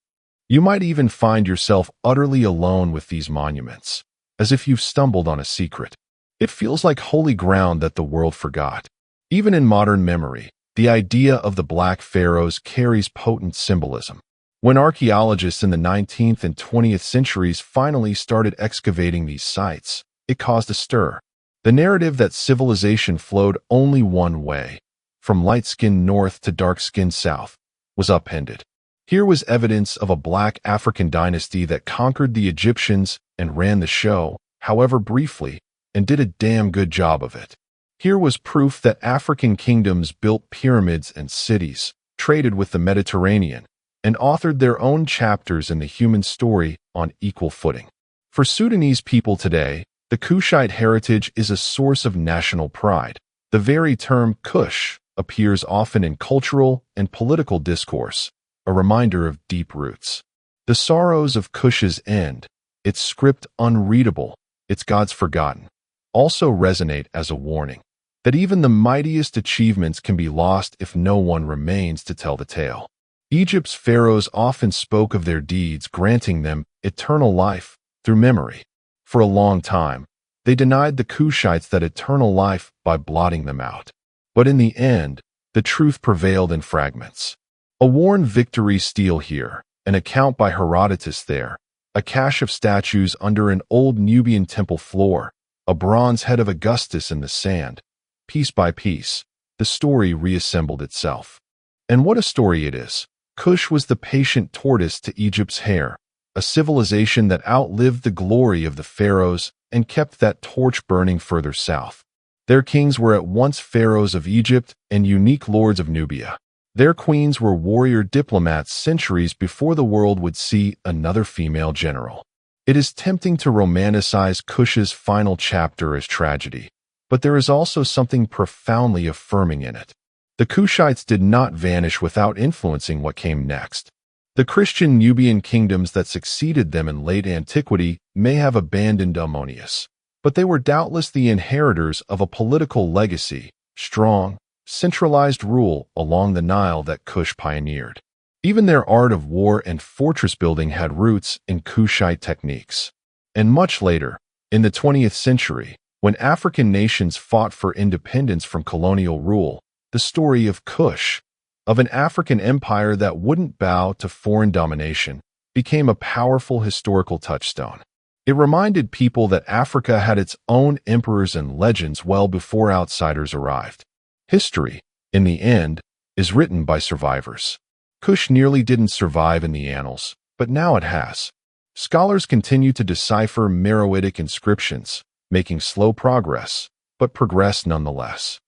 You might even find yourself utterly alone with these monuments, as if you've stumbled on a secret. It feels like holy ground that the world forgot. Even in modern memory, the idea of the Black Pharaohs carries potent symbolism. When archaeologists in the 19th and 20th centuries finally started excavating these sites, it caused a stir. The narrative that civilization flowed only one way, from light-skinned north to dark-skinned south, was upended. Here was evidence of a black African dynasty that conquered the Egyptians and ran the show, however briefly, and did a damn good job of it. Here was proof that African kingdoms built pyramids and cities, traded with the Mediterranean, and authored their own chapters in the human story on equal footing. For Sudanese people today, the Kushite heritage is a source of national pride. The very term Kush appears often in cultural and political discourse, a reminder of deep roots. The sorrows of Kush's end, its script unreadable, its gods forgotten, also resonate as a warning that even the mightiest achievements can be lost if no one remains to tell the tale. Egypt's pharaohs often spoke of their deeds granting them eternal life through memory. For a long time, they denied the Kushites that eternal life by blotting them out. But in the end, the truth prevailed in fragments. A worn victory stele here, an account by Herodotus there, a cache of statues under an old Nubian temple floor, a bronze head of Augustus in the sand. Piece by piece, the story reassembled itself. And what a story it is. Kush was the patient tortoise to Egypt's hare, a civilization that outlived the glory of the pharaohs and kept that torch burning further south. Their kings were at once pharaohs of Egypt and unique lords of Nubia. Their queens were warrior diplomats centuries before the world would see another female general. It is tempting to romanticize Kush's final chapter as tragedy, but there is also something profoundly affirming in it. The Kushites did not vanish without influencing what came next. The Christian Nubian kingdoms that succeeded them in late antiquity may have abandoned Ammonius, but they were doubtless the inheritors of a political legacy, strong, centralized rule along the Nile that Kush pioneered. Even their art of war and fortress building had roots in Kushite techniques. And much later, in the 20th century, when African nations fought for independence from colonial rule, the story of Kush, of an African empire that wouldn't bow to foreign domination, became a powerful historical touchstone. It reminded people that Africa had its own emperors and legends well before outsiders arrived. History, in the end, is written by survivors. Kush nearly didn't survive in the annals, but now it has. Scholars continue to decipher Meroitic inscriptions, making slow progress, but progress nonetheless.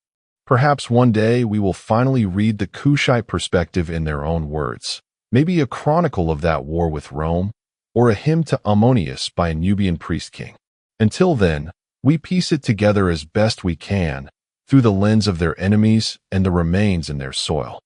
Perhaps one day we will finally read the Kushite perspective in their own words, maybe a chronicle of that war with Rome, or a hymn to Ammonius by a Nubian priest king. Until then, we piece it together as best we can, through the lens of their enemies and the remains in their soil.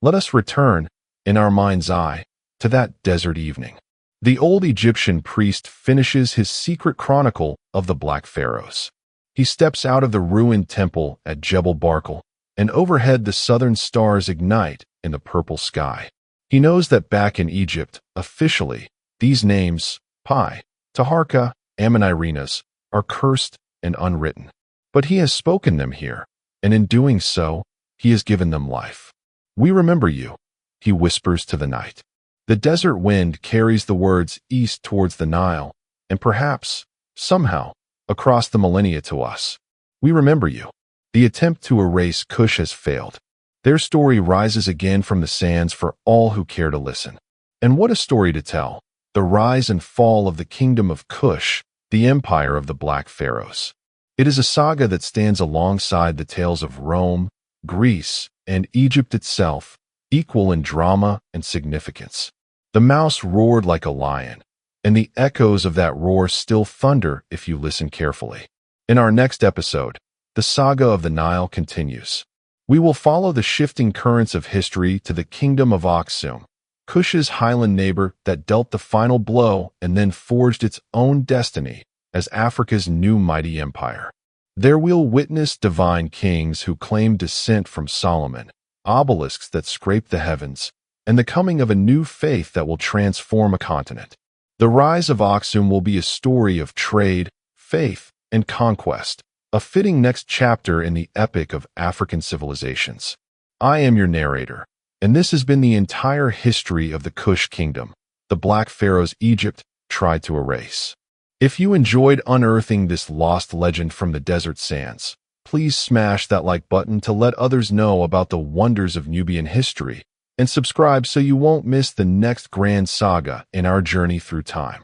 Let us return, in our mind's eye, to that desert evening. The old Egyptian priest finishes his secret chronicle of the Black Pharaohs. He steps out of the ruined temple at Jebel Barkal, and overhead the southern stars ignite in the purple sky. He knows that back in Egypt, officially, these names, Pi, Taharka, Amon-Irenas, are cursed and unwritten. But he has spoken them here, and in doing so, he has given them life. We remember you, he whispers to the night. The desert wind carries the words east towards the Nile, and perhaps, somehow, across the millennia to us. We remember you. The attempt to erase Kush has failed. Their story rises again from the sands for all who care to listen. And what a story to tell. The rise and fall of the Kingdom of Kush, the empire of the Black Pharaohs. It is a saga that stands alongside the tales of Rome, Greece, and Egypt itself, equal in drama and significance. The mouse roared like a lion, and the echoes of that roar still thunder if you listen carefully. In our next episode, the saga of the Nile continues. We will follow the shifting currents of history to the Kingdom of Aksum, Kush's highland neighbor that dealt the final blow and then forged its own destiny as Africa's new mighty empire. There we'll witness divine kings who claim descent from Solomon, obelisks that scrape the heavens, and the coming of a new faith that will transform a continent. The rise of Aksum will be a story of trade, faith, and conquest, a fitting next chapter in the epic of African civilizations. I am your narrator, and this has been the entire history of the Kush kingdom, the Black Pharaohs Egypt tried to erase. If you enjoyed unearthing this lost legend from the desert sands, please smash that like button to let others know about the wonders of Nubian history, and subscribe so you won't miss the next grand saga in our journey through time.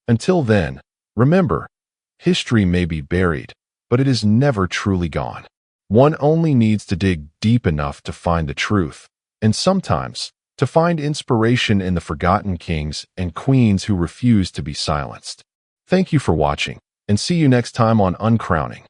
Until then, remember, history may be buried, but it is never truly gone. One only needs to dig deep enough to find the truth, and sometimes to find inspiration in the forgotten kings and queens who refuse to be silenced. Thank you for watching, and see you next time on Uncrowning.